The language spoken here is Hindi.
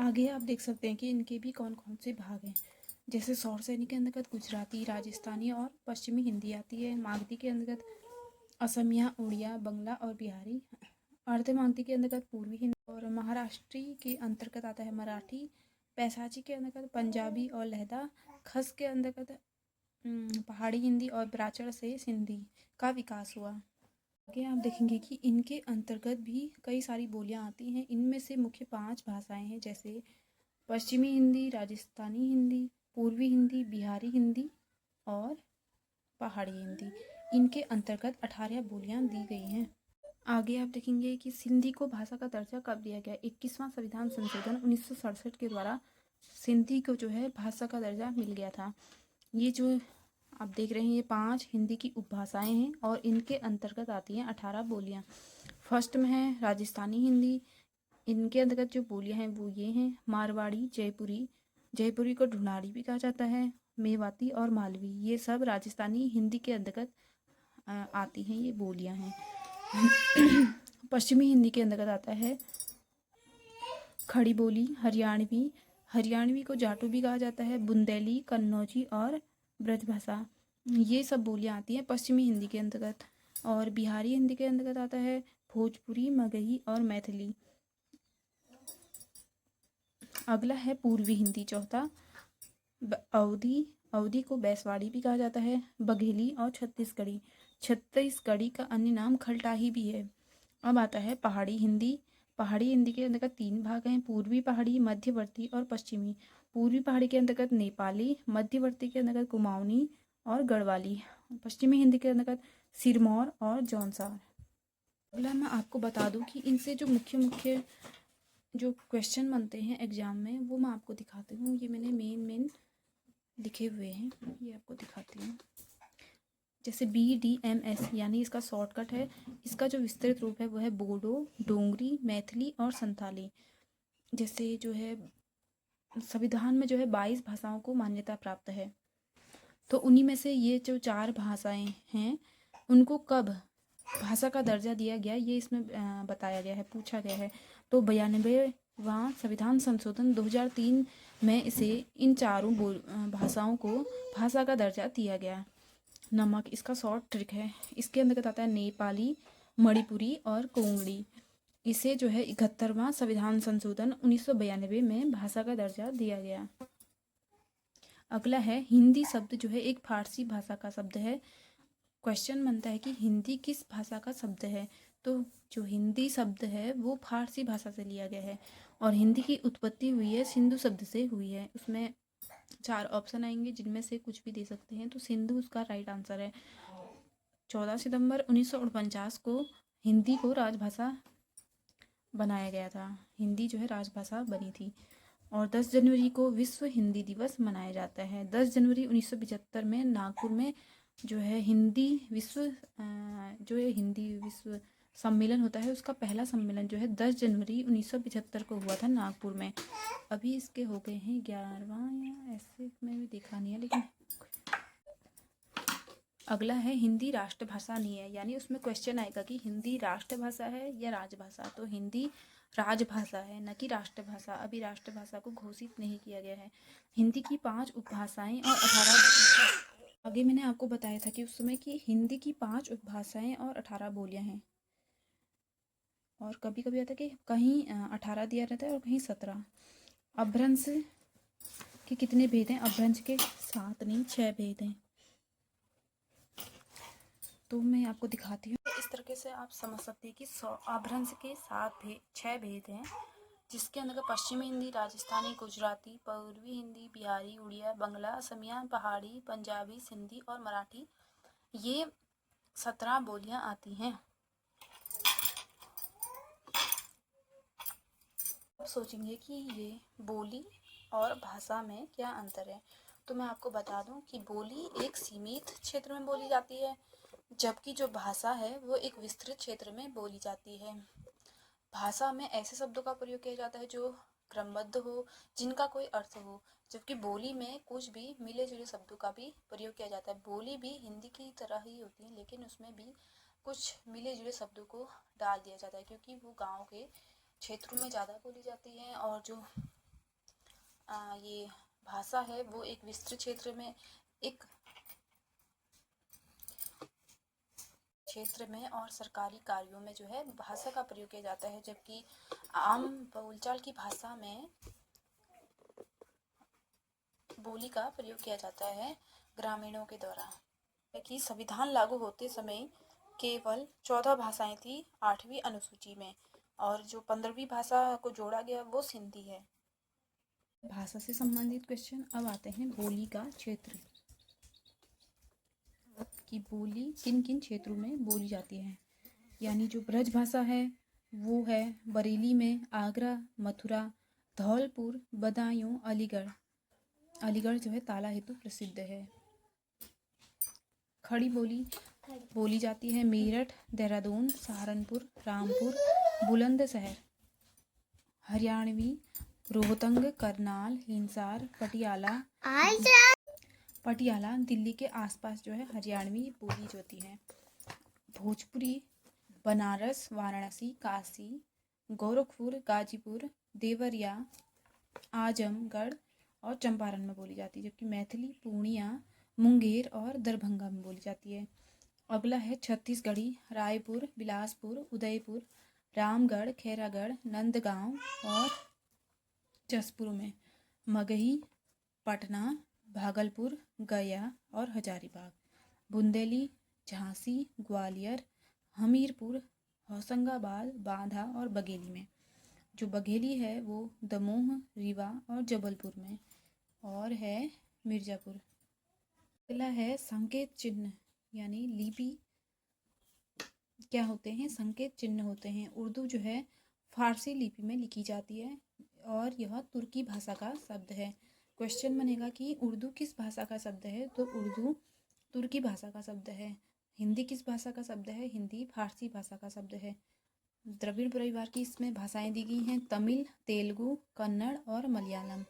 आगे आप देख सकते हैं कि इनके भी कौन कौन से भाग हैं। जैसे सौर सैनिक के अंतर्गत गुजराती, राजस्थानी और पश्चिमी हिंदी आती है। मागधी के अंतर्गत असमिया, उड़िया, बंगला और बिहारी। अर्ध मागधी के अंतर्गत पूर्वी हिंदी और महाराष्ट्री के अंतर्गत आता है मराठी। पैसाची के अंतर्गत पंजाबी और लहदा। खस के अंतर्गत पहाड़ी हिंदी और ब्राचड़ से सिंधी का विकास हुआ। आगे आप देखेंगे कि इनके अंतर्गत भी कई सारी बोलियां आती हैं। इनमें से मुख्य 5 भाषाएं हैं, जैसे पश्चिमी हिंदी, राजस्थानी हिंदी, पूर्वी हिंदी, बिहारी हिंदी और पहाड़ी हिंदी। इनके अंतर्गत 18 बोलियां दी गई हैं। आगे आप देखेंगे कि सिंधी को भाषा का दर्जा कब दिया गया। 21वां संविधान संशोधन 1967 के द्वारा सिंधी को जो है भाषा का दर्जा मिल गया था। ये जो आप देख रहे हैं ये 5 हिंदी की उपभाषाएं हैं और इनके अंतर्गत आती हैं 18 बोलियां। फर्स्ट में है राजस्थानी हिंदी। इनके अंतर्गत जो बोलियां हैं वो ये हैं मारवाड़ी, जयपुरी, जयपुरी को ढूंढाड़ी भी कहा जाता है, मेवाती और मालवी। ये सब राजस्थानी हिंदी के अंतर्गत आती हैं, ये बोलियां हैं। पश्चिमी हिंदी के अंतर्गत आता है खड़ी बोली, हरियाणवी। हरियाणवी को जाटू भी कहा जाता है, बुंदेली, कन्नौजी और ब्रजभाषा। ये सब बोलियां आती हैं पश्चिमी हिंदी के अंतर्गत। और बिहारी हिंदी के अंतर्गत आता है भोजपुरी, मगही और मैथिली। अगला है पूर्वी हिंदी चौथा। अवधी, अवधी को बैसवाड़ी भी कहा जाता है, बघेली और छत्तीसगढ़ी। छत्तीसगढ़ी का अन्य नाम खलटाही भी है। अब आता है पहाड़ी हिंदी। पहाड़ी हिंदी के अंतर्गत 3 भाग हैं, पूर्वी पहाड़ी, मध्यवर्ती और पश्चिमी। पूर्वी पहाड़ी के अंतर्गत नेपाली, मध्यवर्ती के अंतर्गत कुमाऊनी और गढ़वाली, पश्चिमी हिंदी के अंतर्गत सिरमौर और जौनसार। अगला मैं आपको बता दूं कि इनसे जो मुख्य मुख्य जो क्वेश्चन बनते हैं एग्जाम में वो मैं आपको दिखाती हूँ। ये मैंने मेन लिखे हुए हैं, ये आपको दिखाती हूँ। जैसे BDMS यानी इसका शॉर्टकट है। इसका जो विस्तृत रूप है वो है बोडो, डोंगरी, मैथिली और संथाली। जैसे जो है संविधान में जो है 22 भाषाओं को मान्यता प्राप्त है, तो उन्हीं में से ये जो 4 भाषाएं हैं उनको कब भाषा का दर्जा दिया गया ये इसमें बताया गया है, पूछा गया है। तो 92वां संविधान संशोधन 2003 में इसे इन चारों भाषाओं को भाषा का दर्जा दिया गया। नमक इसका शॉर्ट ट्रिक है। इसके अंतर्गत आता है नेपाली, मणिपुरी और कोंकणी। इसे जो है 71वां संविधान संशोधन 1992 में भाषा का दर्जा दिया गया। अगला है हिंदी शब्द जो है एक फारसी भाषा का शब्द है। क्वेश्चन बनता है कि हिंदी किस भाषा का शब्द है। तो जो हिंदी शब्द है वो फारसी भाषा से लिया गया है और हिंदी की उत्पत्ति हुई है सिंधु शब्द से हुई है। उसमें 4 ऑप्शन आएंगे जिनमें से कुछ भी दे सकते हैं, तो सिंधु उसका राइट आंसर है। 14 सितंबर 1949 को हिंदी को राजभाषा बनाया गया था। हिंदी जो है राजभाषा बनी थी। और 10 जनवरी को विश्व हिंदी दिवस मनाया जाता है। 10 जनवरी 1975 में नागपुर में जो है हिंदी विश्व सम्मेलन होता है, उसका पहला सम्मेलन जो है 10 जनवरी 1975 को हुआ था नागपुर में। अभी इसके हो गए हैं 11वां या ऐसे में भी देखा नहीं है, लेकिन अगला है हिंदी राष्ट्रभाषा नहीं है, यानी उसमें क्वेश्चन आएगा कि हिंदी राष्ट्रभाषा है या राजभाषा। तो हिंदी राजभाषा है, न कि राष्ट्रभाषा। अभी राष्ट्रभाषा को घोषित नहीं किया गया है। हिंदी की 5 उपभाषाएं और 18 आगे मैंने आपको बताया था कि उस समय की हिंदी की 5 उपभाषाएं और 18 बोलियां हैं। और कभी कभी आता है कि कहीं 18 दिया रहता है और कहीं 17। अपभ्रंश के कितने भेद हैं? अपभ्रंश के 7 नहीं 6 भेद हैं। तो मैं आपको दिखाती हूँ। इस तरीके से आप समझ सकते हैं कि अपभ्रंश के 6 भेद हैं, जिसके अंदर पश्चिमी हिंदी, राजस्थानी, गुजराती, पूर्वी हिंदी, बिहारी, उड़िया, बंगला, असमिया, पहाड़ी, पंजाबी, सिंधी और मराठी। ये 17 बोलियां आती हैं। अब सोचेंगे कि ये बोली और भाषा में क्या अंतर है। तो मैं आपको बता दूं कि बोली एक सीमित क्षेत्र में बोली जाती है, जबकि जो भाषा है वो एक विस्तृत क्षेत्र में बोली जाती है। भाषा में ऐसे शब्दों का प्रयोग किया जाता है जो क्रमबद्ध हो, जिनका कोई अर्थ हो, जबकि बोली में कुछ भी मिले जुले शब्दों का भी प्रयोग किया जाता है। बोली भी हिंदी की तरह ही होती है, लेकिन उसमें भी कुछ मिले जुले शब्दों को डाल दिया जाता है, क्योंकि वो गाँव के क्षेत्रों में ज़्यादा बोली जाती है और जो ये भाषा है वो एक विस्तृत क्षेत्र में और सरकारी कार्यों में जो है भाषा का प्रयोग किया जाता है, जबकि आम बोलचाल की भाषा में बोली का प्रयोग किया जाता है ग्रामीणों के द्वारा। कि संविधान लागू होते समय केवल 14 भाषाएं थी 8वीं अनुसूची में, और जो 15वीं भाषा को जोड़ा गया वो सिंधी है। भाषा से संबंधित क्वेश्चन। अब आते हैं बोली का क्षेत्र, कि बोली किन किन क्षेत्रों में बोली जाती है। यानी जो ब्रज भाषा है वो है बरेली में, आगरा, मथुरा, धौलपुर, बदायूं, अलीगढ़। अलीगढ़ जो है ताला हेतु प्रसिद्ध है। खड़ी बोली बोली जाती है मेरठ, देहरादून, सहारनपुर, रामपुर, बुलंदशहर। हरियाणवी रोहतंग, करनाल, हिसार, पटियाला दिल्ली के आसपास जो है हरियाणवी बोली होती है। भोजपुरी बनारस, वाराणसी, काशी, गोरखपुर, गाजीपुर, देवरिया, आजमगढ़ और चंपारण में बोली जाती है, जबकि मैथिली पूर्णिया, मुंगेर और दरभंगा में बोली जाती है। अगला है छत्तीसगढ़ी, रायपुर, बिलासपुर, उदयपुर, रामगढ़, खैरागढ़, नंदगांव और जसपुर में। मगही पटना, भागलपुर, गया और हजारीबाग। बुंदेली झांसी, ग्वालियर, हमीरपुर, होशंगाबाद, बांधा और बघेली में। जो बघेली है वो दमोह, रीवा और जबलपुर में, और है मिर्ज़ापुर। अगला है संकेत चिन्ह, यानी लिपि क्या होते हैं? संकेत चिन्ह होते हैं। उर्दू जो है फारसी लिपि में लिखी जाती है और यह तुर्की भाषा का शब्द है। क्वेश्चन बनेगा कि उर्दू किस भाषा का शब्द है, तो उर्दू तुर्की भाषा का शब्द है। हिंदी किस भाषा का शब्द है? हिंदी फारसी भाषा का शब्द है। द्रविड़ परिवार की इसमें भाषाएं दी गई हैं, तमिल, तेलुगु, कन्नड़ और मलयालम।